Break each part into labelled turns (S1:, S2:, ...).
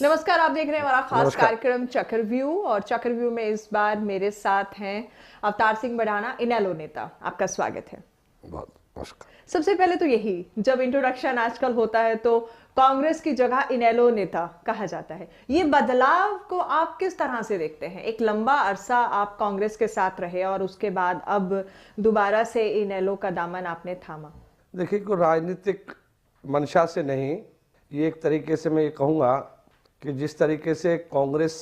S1: नमस्कार, आप देख रहे हैं हमारा खास
S2: नमस्कार।
S1: कार्यक्रम चक्रव्यूह। और चक्रव्यूह में इस बार मेरे साथ हैं अवतार सिंह बढ़ाना, इनेलो नेता। आपका स्वागत है।
S2: बहुत नमस्कार।
S1: सबसे पहले तो यही, जब इंट्रोडक्शन आजकल होता है तो कांग्रेस की जगह इनेलो नेता कहा जाता है। ये बदलाव को आप किस तरह से देखते हैं? एक लंबा अरसा आप कांग्रेस के साथ रहे और उसके बाद अब दोबारा से इनेलो का दामन आपने थामा।
S2: देखिए, कोई राजनीतिक मंशा से नहीं, ये एक तरीके से मैं ये कहूँगा कि जिस तरीके से कांग्रेस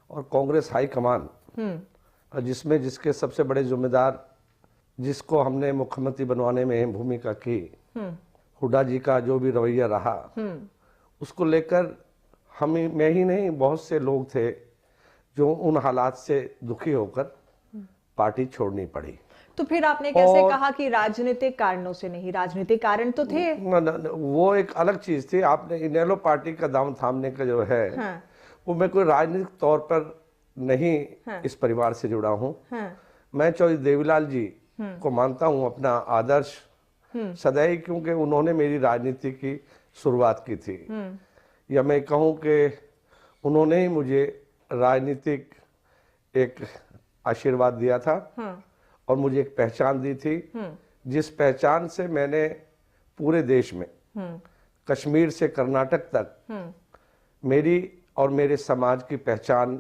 S2: और कांग्रेस हाईकमान, जिसमें जिसके सबसे बड़े जिम्मेदार, जिसको हमने मुख्यमंत्री बनवाने में अहम भूमिका की, हुड्डा जी का जो भी रवैया रहा, उसको लेकर मैं ही नहीं, बहुत से लोग थे जो उन हालात से दुखी होकर पार्टी छोड़नी पड़ी।
S1: तो फिर आपने कैसे कहा कि राजनीतिक कारणों से नहीं? राजनीतिक कारण तो थे।
S2: वो एक अलग चीज थी। आपने इनेलो पार्टी का दाम थामने का जो है,
S1: हाँ।
S2: वो मैं कोई राजनीतिक तौर पर नहीं इस परिवार से जुड़ा हूँ। मैं चौधरी देवीलाल जी को मानता हूँ अपना आदर्श सदैव, क्योंकि उन्होंने मेरी राजनीति की शुरुआत की थी। या मैं कहूँ कि उन्होंने ही मुझे राजनीतिक एक आशीर्वाद दिया था और मुझे एक पहचान दी थी, जिस पहचान से मैंने पूरे देश में कश्मीर से कर्नाटक तक मेरी और मेरे समाज की पहचान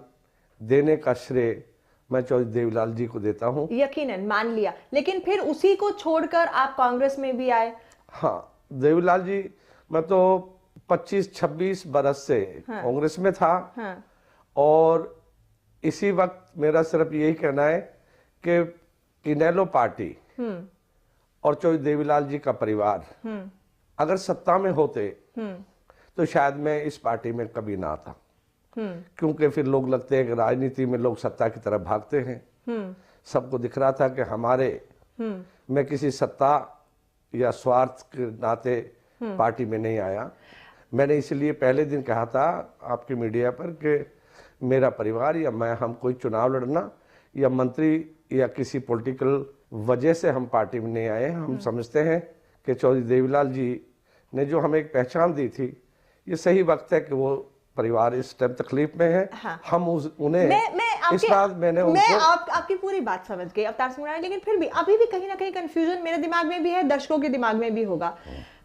S2: देने का श्रेय मैं चौधरी देवीलाल जी को देता हूं।
S1: यकीनन मान लिया, लेकिन फिर उसी को छोड़कर आप कांग्रेस में भी आए।
S2: हाँ, देवीलाल जी, मैं तो 25-26 बरस से कांग्रेस में था। और इसी वक्त मेरा सिर्फ यही कहना है कि इनेलो पार्टी और चौधरी देवीलाल जी का परिवार अगर सत्ता में होते तो शायद मैं इस पार्टी में कभी ना आता, क्योंकि फिर लोग लगते हैं कि राजनीति में लोग सत्ता की तरफ भागते हैं। सबको दिख रहा था कि मैं किसी सत्ता या स्वार्थ के नाते पार्टी में नहीं आया। मैंने इसलिए पहले दिन कहा था आपकी मीडिया पर कि मेरा परिवार या मैं, हम कोई चुनाव लड़ना या मंत्री या किसी पॉलिटिकल वजह से हम पार्टी में नहीं आए। हम समझते हैं कि चौधरी देवीलाल जी ने जो हमें एक पहचान दी थी, ये सही वक्त है कि वो परिवार इस टाइम तकलीफ में है। हम उन्हें इस बात
S1: आपकी पूरी बात समझ गई अवतार सिंह, लेकिन फिर भी अभी भी कहीं ना कहीं कंफ्यूजन मेरे दिमाग में भी है, दर्शकों के दिमाग में भी होगा।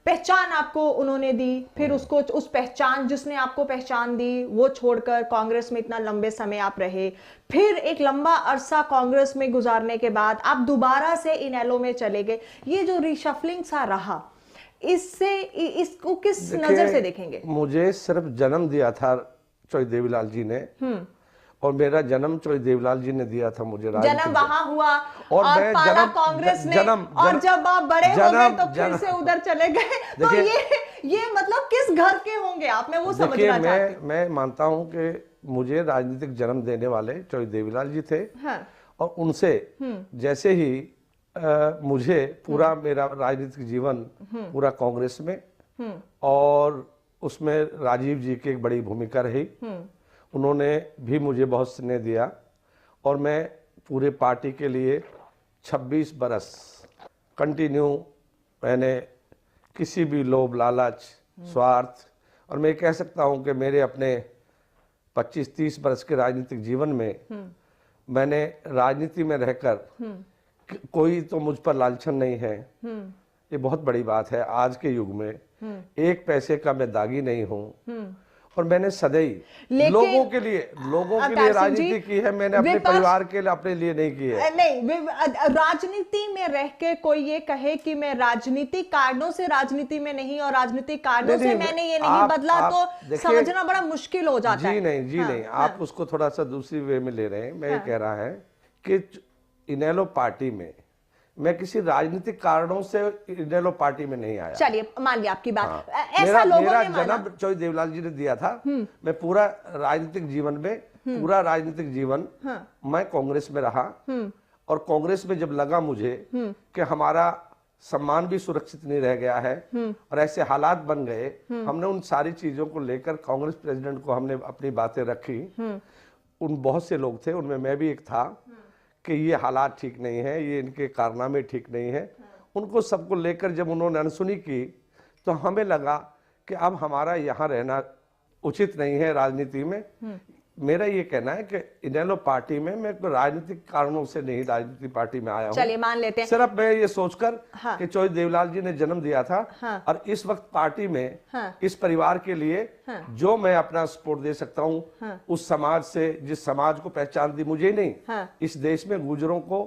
S1: पहचान आपको उन्होंने दी, फिर उसको, उस पहचान, जिसने आपको पहचान दी, वो छोड़कर कांग्रेस में इतना लंबे समय आप रहे, फिर एक लंबा अरसा कांग्रेस में गुजारने के बाद आप दोबारा से इनेलो में चले गए। ये जो रिशफलिंग सा रहा, इसको किस नजर से देखेंगे?
S2: मुझे सिर्फ जन्म दिया था चौधरी देवीलाल जी ने, और मेरा जन्म चौधरी देवीलाल जी ने दिया था मुझे।
S1: जन्म वहां हुआ और पाला कांग्रेस ने, और जब आप बड़े हो गए तो फिर से उधर चले गए। तो ये मतलब किस घर के होंगे आप? मैं वो समझना चाहती हूं।
S2: मैं मानता हूं कि मुझे राजनीतिक जन्म देने वाले चौधरी देवीलाल जी थे। और उनसे जैसे ही मुझे पूरा मेरा राजनीतिक जीवन पूरा कांग्रेस में, और उसमें राजीव जी की एक बड़ी भूमिका रही। उन्होंने भी मुझे बहुत स्नेह दिया और मैं पूरे पार्टी के लिए 26 बरस कंटिन्यू, मैंने किसी भी लोभ, लालच, स्वार्थ, और मैं कह सकता हूं कि मेरे अपने 25-30 बरस के राजनीतिक जीवन में मैंने राजनीति में रहकर कोई तो मुझ पर लालचन नहीं है। ये बहुत बड़ी बात है आज के युग में। एक पैसे का मैं दागी नहीं हूं, और मैंने सदैव लोगों के लिए राजनीति की है। मैंने अपने परिवार के लिए, अपने लिए नहीं की है।
S1: नहीं, राजनीति में रह के कोई ये कहे कि मैं राजनीतिक कारणों से राजनीति में नहीं और राजनीतिक कारणों से मैंने ये नहीं बदला, तो समझना बड़ा मुश्किल हो जाता है।
S2: नहीं, आप उसको थोड़ा सा दूसरी वे में ले रहे हैं। मैं ये कह रहा है कि इनेलो पार्टी में मैं किसी राजनीतिक कारणों से इनेलो पार्टी में नहीं आया।
S1: चलिए, मान लिया आपकी बात। ऐसा लोगों
S2: मेरा
S1: ने माना।
S2: जन्म चौधरी देवीलाल जी ने दिया था। मैं पूरा राजनीतिक जीवन में, पूरा राजनीतिक जीवन मैं कांग्रेस में रहा। और कांग्रेस में जब लगा मुझे कि हमारा सम्मान भी सुरक्षित नहीं रह गया है और ऐसे हालात बन गए, हमने उन सारी चीजों को लेकर कांग्रेस प्रेसिडेंट को हमने अपनी बातें रखी। उन बहुत से लोग थे, उनमें मैं भी एक था, कि ये हालात ठीक नहीं है, ये इनके कारनामे ठीक नहीं है। उनको सबको लेकर जब उन्होंने अनसुनी की तो हमें लगा कि अब हमारा यहाँ रहना उचित नहीं है राजनीति में। मेरा ये कहना है कि इनेलो पार्टी में मैं कोई राजनीतिक कारणों से नहीं राजनीतिक पार्टी में आया हूँ।
S1: चलिए मान लेते हैं,
S2: सिर्फ मैं ये सोचकर
S1: हाँ।
S2: कि चौधरी देवीलाल जी ने जन्म दिया था,
S1: हाँ।
S2: और इस वक्त पार्टी में
S1: हाँ।
S2: इस परिवार के लिए
S1: हाँ।
S2: जो मैं अपना सपोर्ट दे सकता हूँ,
S1: हाँ।
S2: उस समाज से, जिस समाज को पहचान दी मुझे नहीं,
S1: हाँ।
S2: इस देश में गुजरों को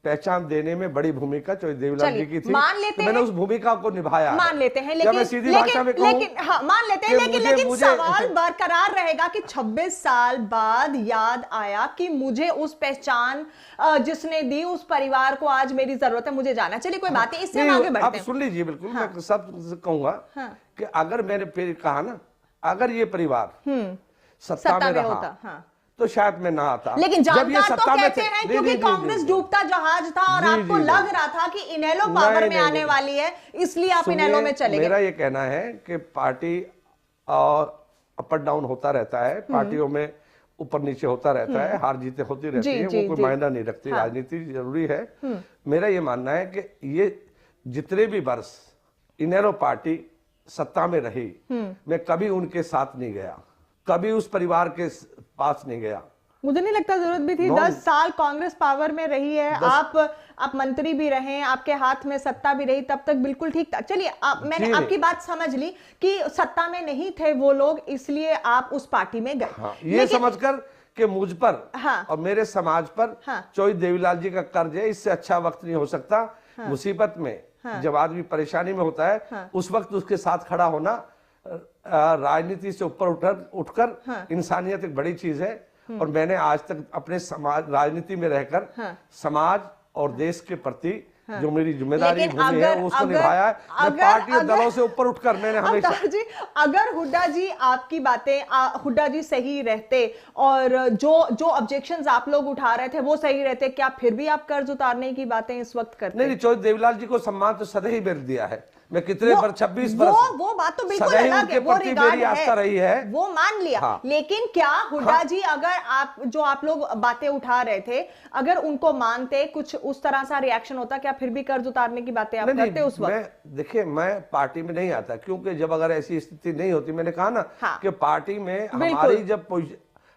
S2: पहचान देने में बड़ी भूमिका चौधरी देवीलाल जी की थी।
S1: मान लेते
S2: तो मैंने उस भूमिका को निभाया।
S1: मान लेते हैं,
S2: क्या मैं सीधी भाषा में कहूं
S1: लेकिन हाँ मान लेते हैं, लेकिन सवाल बरकरार रहेगा कि 26 साल बाद याद आया कि मुझे उस पहचान जिसने दी उस परिवार को आज मेरी जरूरत है, मुझे जाना। चलिए कोई बात नहीं, इससे हम आगे बढ़ते हैं।
S2: सुन लीजिए, बिल्कुल मैं सब कहूंगा कि अगर मैंने फिर कहा ना, अगर ये परिवार सत्ता में रहा तो शायद मैं ना आता।
S1: लेकिन जब ये सत्ता में थे, क्योंकि कांग्रेस डूबता जहाज था और आपको लग रहा था कि इनेलो पावर में आने वाली है, इसलिए आप इनेलो में चले गए।
S2: मेरा ये कहना है कि पार्टी अप एंड डाउन होता रहता है, पार्टियों में ऊपर नीचे होता रहता है, हार जीते होती रहती है, वो कोई मायना नहीं रखती। राजनीति जरूरी है। मेरा ये मानना है कि ये जितने भी वर्ष इनेलो पार्टी सत्ता में रही, मैं कभी उनके साथ नहीं गया, कभी उस परिवार के पास नहीं गया।
S1: मुझे नहीं लगता जरूरत भी थी। 10 साल कांग्रेस पावर में रही है, आप मंत्री भी रहे, आपके हाथ में सत्ता भी रही, तब तक बिल्कुल ठीक था। चलिए मैंने आपकी बात समझ ली कि सत्ता में नहीं थे वो लोग, इसलिए आप उस पार्टी में गए।
S2: हाँ, ये समझकर कि मुझ पर और मेरे समाज पर चौधरी देवीलाल जी का कर्ज है, इससे अच्छा वक्त नहीं हो सकता। मुसीबत में जब आदमी परेशानी में होता है, उस वक्त उसके साथ खड़ा होना राजनीति से ऊपर उठकर इंसानियत एक बड़ी चीज है। और मैंने आज तक अपने समाज राजनीति में रहकर समाज और देश के प्रति जो मेरी जिम्मेदारी है उसको निभाया है। मैं पार्टी और दलों से ऊपर उठकर मैंने हमेशा
S1: जी, अगर हुड्डा जी आपकी बातें हुड्डा जी सही रहते और जो ऑब्जेक्शंस आप लोग उठा रहे थे वो सही रहते, क्या फिर भी आप कर्ज उतारने की बातें इस वक्त करते?
S2: नहीं, चौधरी देवीलाल जी को सम्मान तो सदैव ही दिया है। मैं कितने 26 वर्ष
S1: वो बात तो बिल्कुल अलग है, वो
S2: मेरी आस्था रही है,
S1: वो मान लिया। लेकिन क्या हुड्डा जी अगर आप लोग बातें उठा रहे थे, अगर उनको मानते, कुछ उस तरह सा रिएक्शन होता, क्या फिर भी कर्ज उतारने की बातें आप करते उस वक्त?
S2: देखिए, मैं पार्टी में नहीं आता, क्योंकि जब अगर ऐसी स्थिति नहीं होती, मैंने कहा ना कि पार्टी में हमारी जब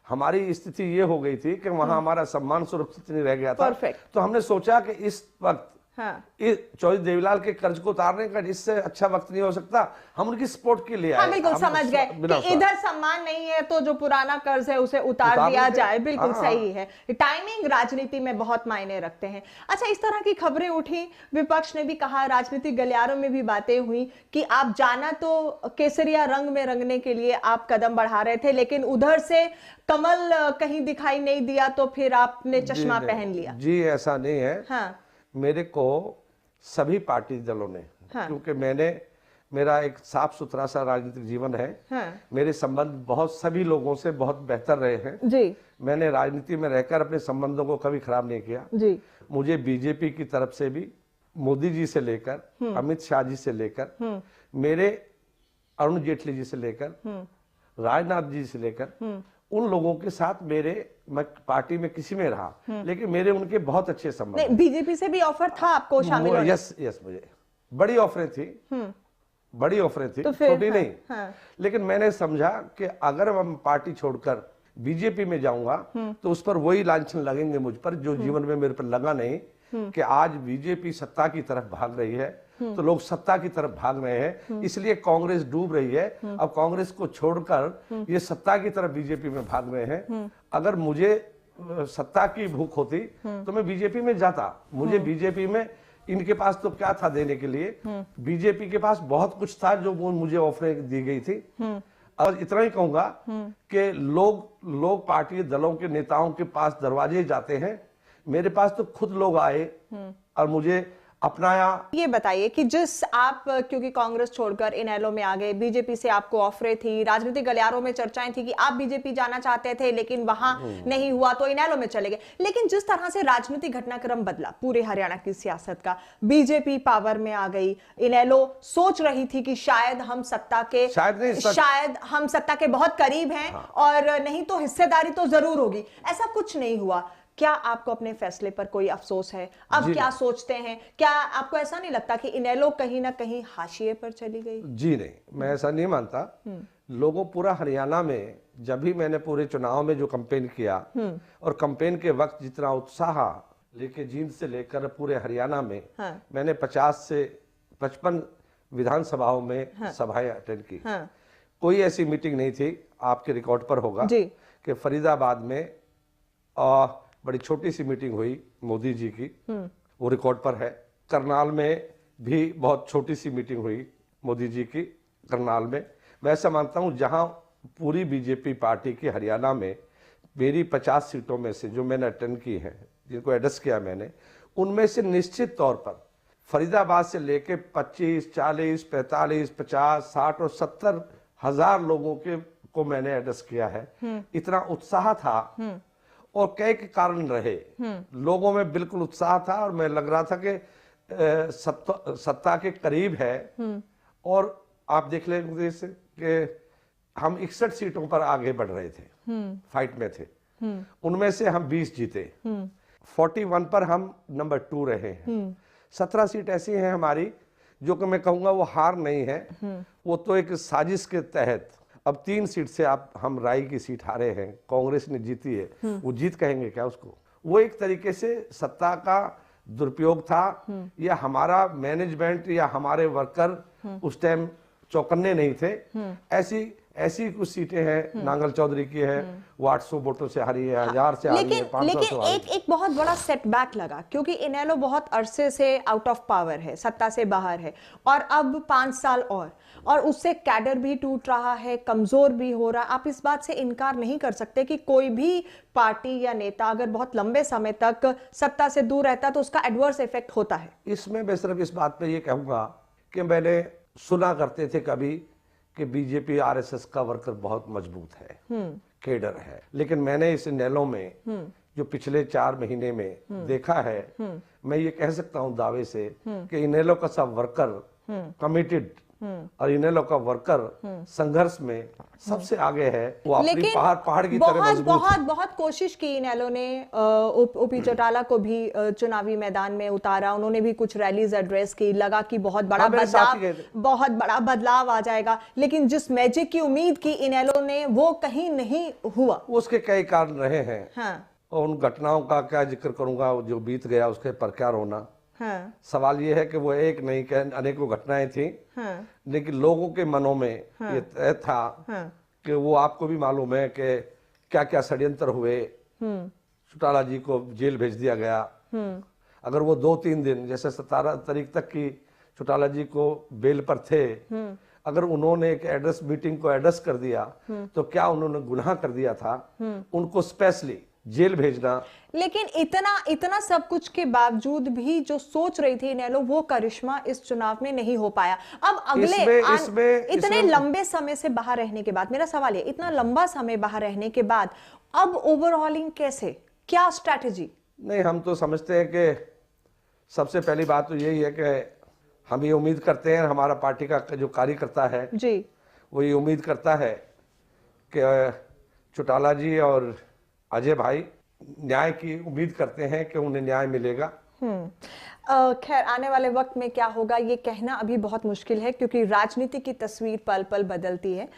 S2: हमारी स्थिति ये हो गई थी कि वहां हमारा सम्मान सुरक्षित नहीं रह गया था, तो हमने सोचा कि इस वक्त चौधरी देवीलाल के कर्ज को उतारने का इससे अच्छा वक्त नहीं हो सकता, हम उनकी सपोर्ट के लिए आए।
S1: बिल्कुल समझ गए कि इधर सम्मान नहीं है तो जो पुराना कर्ज है उसे उतार दिया जाए। बिल्कुल सही है, टाइमिंग राजनीति में बहुत मायने रखते हैं। अच्छा, इस तरह की खबरें उठी, विपक्ष ने भी कहा, राजनीतिक गलियारों में भी बातें हुई कि आप जाना तो केसरिया रंग में रंगने के लिए आप कदम बढ़ा रहे थे, लेकिन उधर से कमल कहीं दिखाई नहीं दिया तो फिर आपने चश्मा पहन लिया।
S2: जी, ऐसा नहीं है। मेरे को सभी पार्टी दलों ने, क्योंकि मेरा एक साफ सुथरा सा राजनीतिक जीवन है, मेरे संबंध बहुत सभी लोगों से बहुत बेहतर रहे हैं जी। मैंने राजनीति में रहकर अपने संबंधों को कभी खराब नहीं किया जी। मुझे बीजेपी की तरफ से भी, मोदी जी से लेकर, अमित शाह जी से लेकर, मेरे अरुण जेटली जी से लेकर, राजनाथ जी से लेकर, उन लोगों के साथ मैं पार्टी में किसी में रहा, लेकिन मेरे उनके बहुत अच्छे संबंध।
S1: बीजेपी से भी ऑफर था आपको शामिल होने?
S2: यस, मुझे बड़ी ऑफरें थी, बड़ी ऑफरें थी, छोटी नहीं। लेकिन मैंने समझा कि अगर हम पार्टी छोड़कर बीजेपी में जाऊंगा तो उस पर वही लांछन लगेंगे मुझ पर जो जीवन में मेरे पर लगा नहीं, कि आज बीजेपी सत्ता की तरफ भाग रही है तो लोग सत्ता की तरफ भाग रहे हैं, इसलिए कांग्रेस डूब रही है। अब कांग्रेस को छोड़कर ये सत्ता की तरफ बीजेपी में भाग रहे हैं। अगर मुझे सत्ता की भूख होती तो मैं बीजेपी में जाता। मुझे बीजेपी में, इनके पास तो क्या था देने के लिए, बीजेपी के पास बहुत कुछ था जो मुझे ऑफरें दी गई थी। और इतना ही कहूंगा कि लोग पार्टी दलों के नेताओं के पास दरवाजे जाते हैं, मेरे पास तो खुद लोग आए और मुझे अपनाया।
S1: ये बताइए कि आप क्योंकि कांग्रेस छोड़कर इनेलो में आ गए, बीजेपी से आपको ऑफरें थी, राजनीतिक गलियारों में चर्चाएं थी कि आप बीजेपी जाना चाहते थे लेकिन वहां नहीं हुआ तो इनेलो में चले गए। लेकिन जिस तरह से राजनीतिक घटनाक्रम बदला पूरे हरियाणा की सियासत का, बीजेपी पावर में आ गई, इनेलो सोच रही थी कि शायद हम सत्ता के बहुत करीब हैं और नहीं तो हिस्सेदारी तो जरूर होगी, ऐसा कुछ नहीं हुआ। क्या आपको अपने फैसले पर कोई अफसोस है? अब क्या सोचते हैं? क्या आपको ऐसा नहीं लगता कि इनेलो कहीं ना कहीं हाशिए पर चली गई?
S2: जी नहीं, मैं ऐसा नहीं मानता। लोगों पूरा हरियाणा में जब भी मैंने पूरे चुनाव में जो कैंपेन किया और कैंपेन के वक्त जितना उत्साह लेके जींद से लेकर पूरे हरियाणा में मैंने 50 से 55 विधानसभाओं में सभाएं अटेंड की। कोई ऐसी मीटिंग नहीं थी, आपके रिकॉर्ड पर होगा कि फरीदाबाद में बड़ी छोटी सी मीटिंग हुई मोदी जी की, वो रिकॉर्ड पर है। करनाल में भी बहुत छोटी सी मीटिंग हुई मोदी जी की करनाल में। मैं ऐसा मानता हूं जहां पूरी बीजेपी पार्टी की हरियाणा में मेरी 50 सीटों में से जो मैंने अटेंड की हैं, जिनको एड्रेस किया मैंने, उनमें से निश्चित तौर पर फरीदाबाद से लेके 25, 40, 45, 50, 60 और 70 हजार लोगों को मैंने एड्रेस किया है। इतना उत्साह था और कई के कारण रहे, लोगों में बिल्कुल उत्साह था और मैं लग रहा था कि सत्ता के करीब है। और आप देख लेंगे कि हम 61 सीटों पर आगे बढ़ रहे थे, फाइट में थे, उनमें से हम 20 जीते, 41 पर हम नंबर 2 रहे हैं। 17 सीट ऐसी हैं हमारी जो कि मैं कहूंगा वो हार नहीं है, वो तो एक साजिश के तहत। अब 3 सीट से हम राई की सीट हारे हैं, कांग्रेस ने जीती है, वो जीत कहेंगे क्या उसको? वो एक तरीके से सत्ता का दुरुपयोग था, या हमारा मैनेजमेंट या हमारे वर्कर उस टाइम चौकन्ने नहीं थे। ऐसी कुछ सीटें हैं, नांगल चौधरी की है, वो 800 वोटों से हारी है, 1000 से हारी है, 500 से हारी है।
S1: लेकिन एक बहुत बड़ा सेटबैक लगा, क्योंकि इनेलो बहुत अरसे से आउट ऑफ पावर है, सत्ता से बाहर है, और अब 5 साल और उससे कैडर भी टूट रहा है, कमजोर भी हो रहा है। आप इस बात से इनकार नहीं कर सकते कि कोई भी पार्टी या नेता अगर बहुत लंबे समय तक सत्ता से दूर रहता है तो उसका एडवर्स इफेक्ट होता है।
S2: इसमें मैं सिर्फ इस बात पे ये कहूंगा कि मैंने सुना करते थे कभी कि बीजेपी आरएसएस का वर्कर बहुत मजबूत है, केडर है, लेकिन मैंने इस इनेलो में जो पिछले 4 महीने में देखा है, मैं ये कह सकता हूं दावे से कि इनेलो का सब वर्कर कमिटेड और इनेलो का वर्कर संघर्ष में सबसे आगे है। वो अपनी पहाड़ की तरह मजबूत है।
S1: बहुत कोशिश की इनेलो ने, ओपी चौटाला को भी चुनावी मैदान में उतारा, उन्होंने भी कुछ रैलीज एड्रेस की, लगा कि बहुत बड़ा बदलाव आ जाएगा, लेकिन जिस मैजिक की उम्मीद की इनेलो ने वो कहीं नहीं हुआ।
S2: उसके कई कारण रहे हैं, और उन घटनाओं का क्या जिक्र करूंगा जो बीत गया, उसके पर क्या रोना। सवाल ये है कि वो एक नहीं कि अनेकों घटनाएं थी, लेकिन लोगों के मनों में ये तय था कि वो आपको भी मालूम है कि क्या क्या षड्यंत्र हुए। चौटाला जी को जेल भेज दिया गया। अगर वो 2-3 दिन, जैसे 17 तारीख तक की चौटाला जी को बेल पर थे, अगर उन्होंने एक एड्रेस मीटिंग को एड्रेस कर दिया तो क्या उन्होंने गुनाह कर दिया था? उनको स्पेशली जेल भेजना।
S1: लेकिन इतना सब कुछ के बावजूद भी जो सोच रही थी इनेलो, वो करिश्मा इस चुनाव में नहीं हो पाया। अब अगले इतने लंबे समय से बाहर रहने के बाद, मेरा सवाल है, इतना लंबा समय बाहर रहने के बाद अब ओवरऑलिंग कैसे, क्या स्ट्रैटेजी?
S2: नहीं, हम तो समझते हैं कि सबसे पहली बात तो यही है कि हम ये उम्मीद करते हैं, हमारा पार्टी का जो कार्यकर्ता है जी, वो ये उम्मीद करता है कि चौटाला जी और अजय भाई न्याय की उम्मीद करते हैं कि उन्हें न्याय मिलेगा।
S1: खैर, आने वाले वक्त में क्या होगा ये कहना अभी बहुत मुश्किल है, क्योंकि राजनीति की तस्वीर पल पल बदलती है।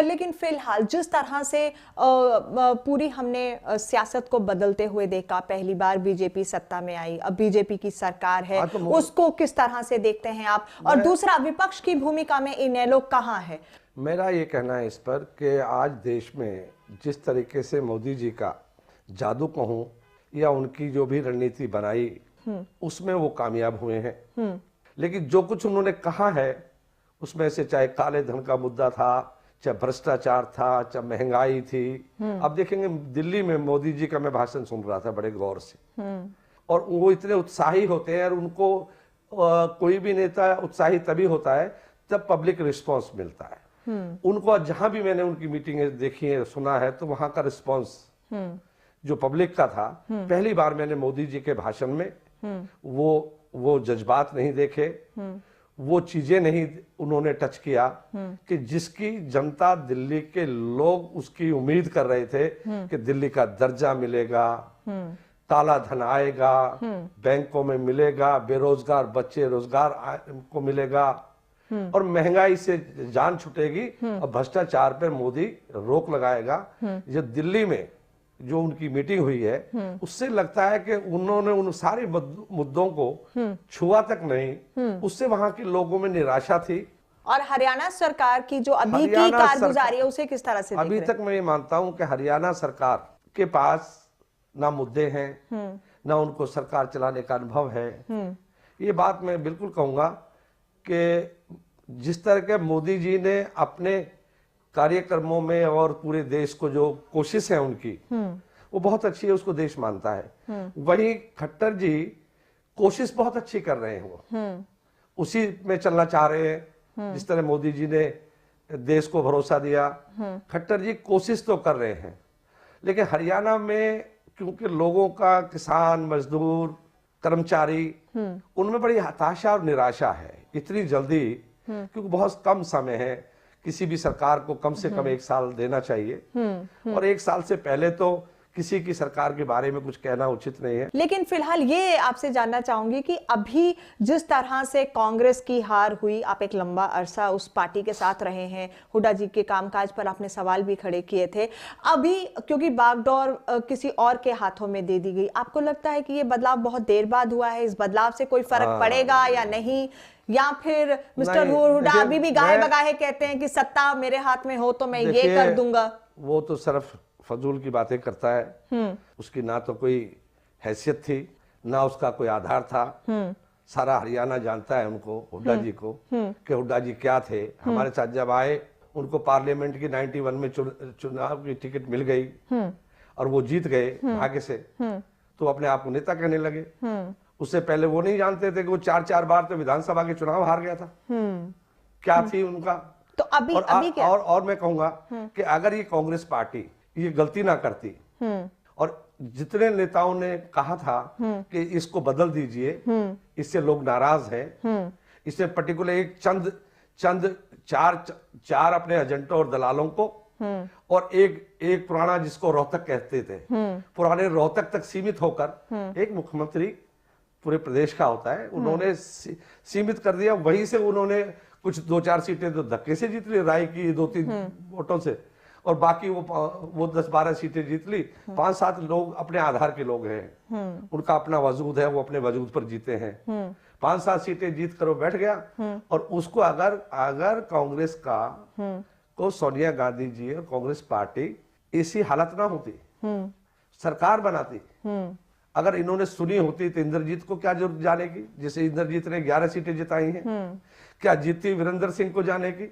S1: लेकिन फिलहाल जिस तरह से पूरी हमने सियासत को बदलते हुए देखा, पहली बार बीजेपी सत्ता में आई, अब बीजेपी की सरकार है, उसको किस तरह से देखते हैं आप? और दूसरा, विपक्ष की भूमिका में इनेलो कहाँ है?
S2: मेरा ये कहना है इस पर कि आज देश में जिस तरीके से मोदी जी का जादू कहूं या उनकी जो भी रणनीति बनाई, उसमें वो कामयाब हुए हैं। लेकिन जो कुछ उन्होंने कहा है उसमें से, चाहे काले धन का मुद्दा था, चाहे भ्रष्टाचार था, चाहे महंगाई थी। अब देखेंगे दिल्ली में मोदी जी का मैं भाषण सुन रहा था बड़े गौर से, और वो इतने उत्साही होते हैं, और उनको कोई भी नेता उत्साही तभी होता है जब पब्लिक रिस्पॉन्स मिलता है। उनको जहां भी मैंने उनकी मीटिंगें देखी है, सुना है, तो वहां का रिस्पॉन्स जो पब्लिक का था, पहली बार मैंने मोदी जी के भाषण में वो जज्बात नहीं देखे, वो चीजें नहीं उन्होंने टच किया कि जिसकी जनता, दिल्ली के लोग उसकी उम्मीद कर रहे थे कि दिल्ली का दर्जा मिलेगा, काला धन आएगा, बैंकों में मिलेगा, बेरोजगार बच्चे रोजगार को मिलेगा, और महंगाई से जान छूटेगी और भ्रष्टाचार पर मोदी रोक लगाएगा। जो दिल्ली में जो उनकी मीटिंग हुई है उससे लगता है कि उन्होंने उन सारे मुद्दों को छुआ तक नहीं, उससे वहां के लोगों में निराशा थी।
S1: और हरियाणा सरकार की जो अभी की कारगुजारी है उसे किस तरह से
S2: अभी तक मैं ये मानता हूं कि हरियाणा सरकार के पास ना मुद्दे हैं, ना उनको सरकार चलाने का अनुभव है। ये बात मैं बिल्कुल कहूंगा कि जिस तरह के मोदी जी ने अपने कार्यक्रमों में और पूरे देश को जो कोशिश है उनकी वो बहुत अच्छी है, उसको देश मानता है। वहीं खट्टर जी कोशिश बहुत अच्छी कर रहे हैं, वो उसी में चलना चाह रहे हैं जिस तरह मोदी जी ने देश को भरोसा दिया। खट्टर जी कोशिश तो कर रहे हैं, लेकिन हरियाणा में क्योंकि लोगों का, किसान, मजदूर, कर्मचारी, उनमें बड़ी हताशा और निराशा है। इतनी जल्दी, क्योंकि बहुत कम समय है, किसी भी सरकार को कम से कम 1 साल देना चाहिए और 1 साल से पहले तो किसी की सरकार के बारे में कुछ कहना उचित नहीं है।
S1: लेकिन फिलहाल ये आपसे जानना चाहूंगी कि अभी जिस तरह से कांग्रेस की हार हुई, आप एक लंबा अरसा उस पार्टी के साथ रहे हैं, हुड्डा जी के कामकाज पर आपने सवाल भी खड़े किए थे। अभी क्योंकि बागडोर किसी और के हाथों में दे दी गई, आपको लगता है कि ये बदलाव बहुत देर बाद हुआ है? इस बदलाव से कोई फर्क पड़ेगा या नहीं, या फिर मिस्टर हुड्डा अभी भी गाहे बगाहे कहते हैं कि सत्ता मेरे हाथ में हो तो मैं ये कर दूंगा?
S2: वो तो सिर्फ फजूल की बातें करता है। उसकी ना तो कोई हैसियत थी, ना उसका कोई आधार था। सारा हरियाणा जानता है उनको, हुड्डा जी को, कि हुड्डा जी क्या थे। हमारे साथ जब आए, उनको पार्लियामेंट की 91 में चुनाव की टिकट मिल गई और वो जीत गए भाग्य से, तो अपने आप को नेता कहने लगे। उससे पहले वो नहीं जानते थे कि वो 4-4 बार तो विधानसभा के चुनाव हार गया था। क्या थी उनका?
S1: तो अभी क्या?
S2: और मैं कहूंगा कि अगर ये कांग्रेस पार्टी ये गलती ना करती और जितने नेताओं ने कहा था कि इसको बदल दीजिए, इससे लोग नाराज हैं, इससे पर्टिकुलर एक चंद चार अपने एजेंटों और दलालों को और एक पुराना जिसको रोहतक कहते थे, पुराने रोहतक तक सीमित होकर, एक मुख्यमंत्री पूरे प्रदेश का होता है, उन्होंने सीमित कर दिया। वहीं से उन्होंने कुछ 2-4 सीटें तो धक्के से जीत ली, राय की 2-3 वोटों से, और बाकी वो 10-12 सीटें जीत ली। 5-7 लोग अपने आधार के लोग हैं, उनका अपना वजूद है, वो अपने वजूद पर जीते हैं। 5-7 सीटें जीत कर वो बैठ गया। और उसको अगर कांग्रेस को सोनिया गांधी जी और कांग्रेस पार्टी ऐसी हालत ना होती, सरकार बनाती, अगर इन्होंने सुनी होती तो इंद्रजीत को क्या जरूरत जाने की? जैसे इंद्रजीत ने 11 सीटें जिताई हैं, क्या जीती वीरेंद्र सिंह को जाने की?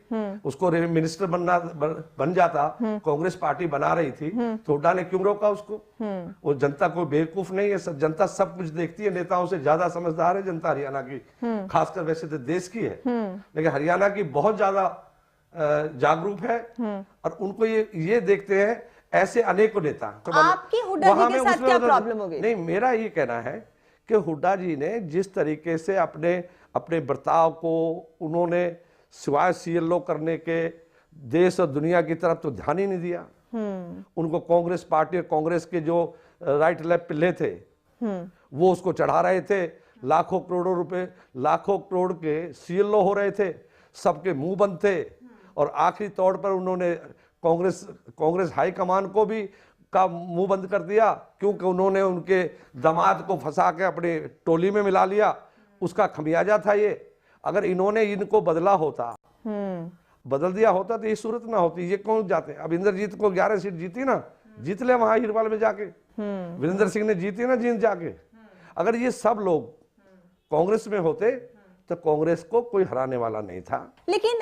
S2: उसको मिनिस्टर बन जाता, कांग्रेस पार्टी बना रही थी, तो हुड्डा ने क्यों रोका उसको? वो जनता कोई बेवकूफ नहीं है, जनता सब कुछ देखती है। नेताओं से ज्यादा समझदार है जनता हरियाणा की, खासकर वैसे तो देश की है, लेकिन हरियाणा की बहुत ज्यादा जागरूक है और उनको ये देखते हैं ऐसे अनेकों नेता।
S1: तो आपकी हुड्डा जी के साथ क्या प्रॉब्लम हो गई?
S2: नहीं, मेरा ये कहना है कि हुड्डा जी ने जिस तरीके से अपने बर्ताव को, उन्होंने सिवाय सीएलओ करने के देश और दुनिया की तरफ तो ध्यान ही नहीं दिया। उनको कांग्रेस पार्टी और कांग्रेस के जो राइट लेफ्ट पिल्ले थे वो उसको चढ़ा रहे थे। लाखों करोड़ों रुपए, लाखों करोड़ के सीएलओ हो रहे थे, सबके मुंह बंद थे। और आखिरी तौर पर उन्होंने कांग्रेस हाईकमान को भी का मुंह बंद कर दिया, क्योंकि उन्होंने उनके दामाद को फंसा के अपने टोली में मिला लिया। उसका खमियाजा था ये। अगर इन्होंने इनको बदला होता, बदल दिया होता तो ये सूरत ना होती। ये कौन जाते? अब इंद्रजीत को 11 सीट जीती ना, जीत ले वहां हिरवाल में जाके। वीरेंद्र सिंह ने जीती ना जीत जाके। अगर ये सब लोग कांग्रेस में होते तो कांग्रेस को कोई हराने वाला नहीं था।
S1: लेकिन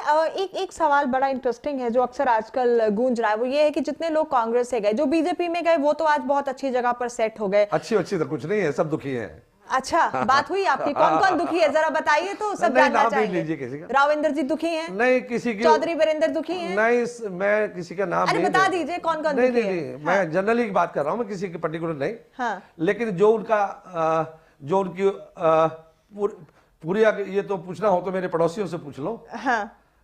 S1: एक सवाल बड़ा इंटरेस्टिंग है जो अक्सर आजकल गूंज रहा है, वो ये है कि जितने लोग कांग्रेस से गए, जो बीजेपी में गए, वो तो आज बहुत अच्छी जगह पर सेट हो गए।
S2: अच्छी तो कुछ नहीं है, सब दुखी हैं।
S1: अच्छा, बात हुई आपकी? कौन कौन दुखी है जरा बताइए तो सब जानना चाहिए।
S2: किसी का
S1: राविंदर जी दुखी हैं?
S2: नहीं, किसी की।
S1: चौधरी वीरेंद्र दुखी हैं?
S2: नहीं, मैं किसी का नाम
S1: नहीं बता दीजिए कौन कौन दुखी है।
S2: नहीं, मैं जनरली की बात कर रहा हूँ, मैं किसी की पर्टिकुलर नहीं। लेकिन जो उनकी पूरी, ये तो पूछना हो तो मेरे पड़ोसियों से पूछ लो।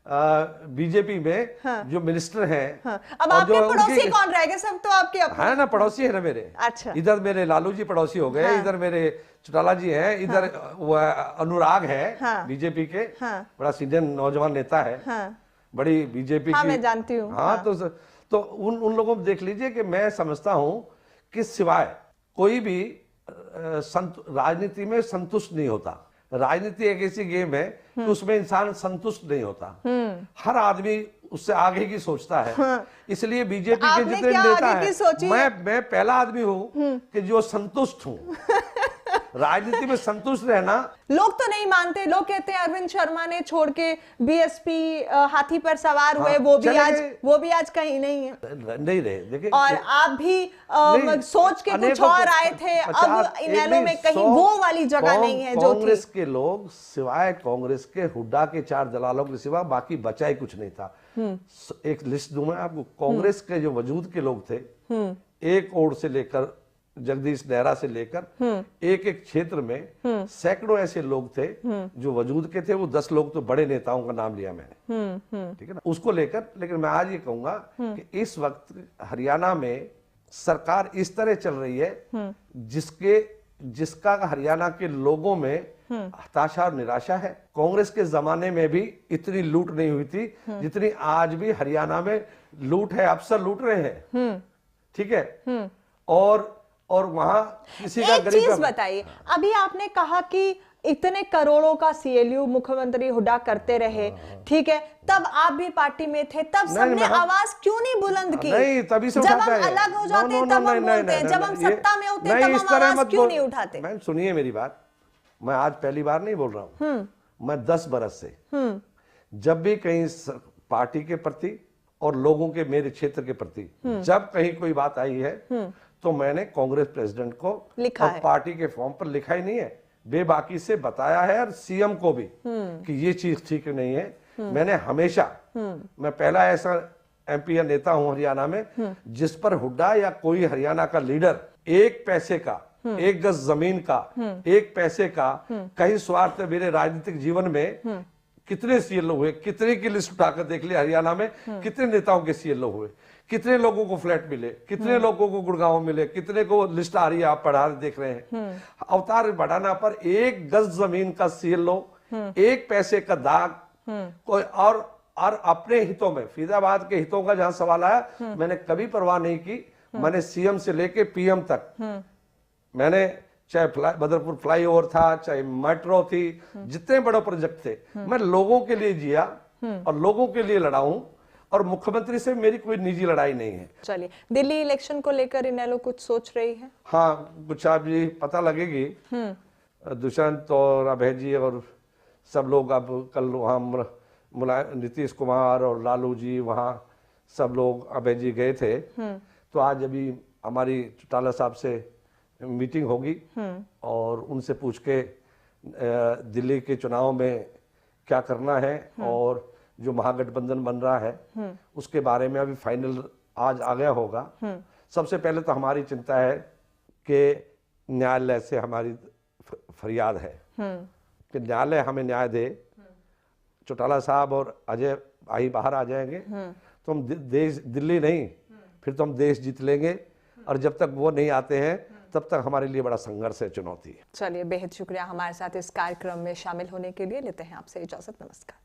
S2: बीजेपी में जो मिनिस्टर हैं।
S1: हाँ। अब
S2: और
S1: आपके
S2: जो
S1: पड़ोसी कौन रह गए? सब तो आपके अपने
S2: है ना, पड़ोसी है ना मेरे।
S1: अच्छा।
S2: इधर मेरे लालू जी पड़ोसी हो गए, इधर मेरे चौटाला जी हैं, इधर वो अनुराग है बीजेपी के, बड़ा सीनियर नौजवान नेता है, बड़ी बीजेपी की।
S1: मैं जानती हूँ।
S2: हाँ, तो उन लोगों को देख लीजिए कि मैं समझता हूं कि सिवाय कोई भी राजनीति में संतुष्ट नहीं होता। राजनीति एक ऐसी गेम है कि उसमें इंसान संतुष्ट नहीं होता, हर आदमी उससे आगे की सोचता है। इसलिए बीजेपी के जितने नेता हैं, मैं पहला आदमी हूं कि जो संतुष्ट हूं। राजनीति में संतुष्ट रहना
S1: लोग तो नहीं मानते। लोग कहते हैं अरविंद शर्मा ने छोड़ के बीएसपी हाथी पर सवार हुए, वो भी आज कहीं नहीं है,
S2: नहीं रहे। देखिए,
S1: और आप भी सोच के कुछ और आए थे। अब इनेलो में कहीं वो वाली जगह नहीं है जो
S2: कांग्रेस के लोग, सिवाय कांग्रेस के हुड्डा के 4 दलालों के सिवा बाकी बचा ही कुछ नहीं था। एक लिस्ट दूं मैं आपको। कांग्रेस के जो वजूद के लोग थे, एक ओर से लेकर जगदीश नेहरा से लेकर एक एक क्षेत्र में सैकड़ों ऐसे लोग थे जो वजूद के थे। वो 10 लोग तो बड़े नेताओं का नाम लिया मैंने, ठीक है ना, उसको लेकर। लेकिन मैं आज ये कहूंगा कि इस वक्त हरियाणा में सरकार इस तरह चल रही है जिसका हरियाणा के लोगों में हताशा और निराशा है। कांग्रेस के जमाने में भी इतनी लूट नहीं हुई थी जितनी आज भी हरियाणा में लूट है। अफसर लूट रहे हैं, ठीक है। और वहां किसी का
S1: एक चीज बताइए, अभी आपने कहा कि इतने करोड़ों का सीएलयू मुख्यमंत्री हुड्डा करते रहे, ठीक है, तब आप भी पार्टी में थे, तब सबने आवाज क्यों नहीं बुलंद की?
S2: नहीं, तभी से
S1: जब हम अलग हो जाते हैं तब हम बोलते हैं, जब हम सत्ता में होते हैं तब हम आवाज क्यों नहीं उठाते?
S2: मैम सुनिए मेरी बात, मैं आज पहली बार नहीं बोल रहा हूँ। मैं 10 बरस से जब भी कहीं पार्टी के प्रति और लोगों के, मेरे क्षेत्र के प्रति जब कहीं कोई बात आई है तो मैंने कांग्रेस प्रेसिडेंट को
S1: लिखा
S2: और पार्टी के फॉर्म पर लिखा ही नहीं है, बेबाकी से बताया है, और सीएम को भी कि ये चीज ठीक नहीं है। मैंने हमेशा, मैं पहला ऐसा एमपी या नेता हूं हरियाणा में जिस पर हुड्डा या कोई हरियाणा का लीडर एक पैसे का, एक गज जमीन का, एक पैसे का कहीं स्वार्थ, मेरे राजनीतिक जीवन में कितने सीएलओ हुए, कितने की लिस्ट उठाकर देख लिया हरियाणा में, कितने नेताओं के सीएलओ हुए, कितने लोगों को फ्लैट मिले, कितने लोगों को गुड़गांव मिले, कितने को लिस्ट आ रही है, आप पढ़ा देख रहे हैं। अवतार बढ़ाना पर एक गज जमीन का सीएलओ, एक पैसे का दाग, कोई और अपने हितों में, फरीदाबाद के हितों का जहां सवाल आया, मैंने कभी परवाह नहीं की। मैंने सीएम से लेके पीएम तक, मैंने चाहे बदरपुर फ्लाईओवर था, चाहे मेट्रो थी, जितने बड़े प्रोजेक्ट थे, मैं लोगों के लिए जिया और लोगों के लिए लड़ा हूं, और मुख्यमंत्री से मेरी कोई निजी लड़ाई नहीं है।
S1: चलिए, दिल्ली इलेक्शन को लेकर इनेलो कुछ सोच रही है?
S2: हाँ, कुछ आप जी पता लगेगी। दुष्यंत और अभय जी और सब लोग, अब कल वहाँ नीतीश कुमार और लालू जी, वहाँ सब लोग, अभय जी गए थे। तो आज अभी हमारी चौटाला साहब से मीटिंग होगी और उनसे पूछ के दिल्ली के चुनाव में क्या करना है और जो महागठबंधन बन रहा है उसके बारे में अभी फाइनल आज आ गया होगा। सबसे पहले तो हमारी चिंता है कि न्यायालय से हमारी फरियाद है कि न्यायालय हमें न्याय दे। चौटाला साहब और अजय भाई बाहर आ जाएंगे तो हम देश, दिल्ली नहीं, फिर तो हम देश जीत लेंगे, और जब तक वो नहीं आते हैं तब तक हमारे लिए बड़ा संघर्ष है, चुनौती है।
S1: चलिए, बेहद शुक्रिया हमारे साथ इस कार्यक्रम में शामिल होने के लिए। लेते हैं आपसे इजाजत, नमस्कार।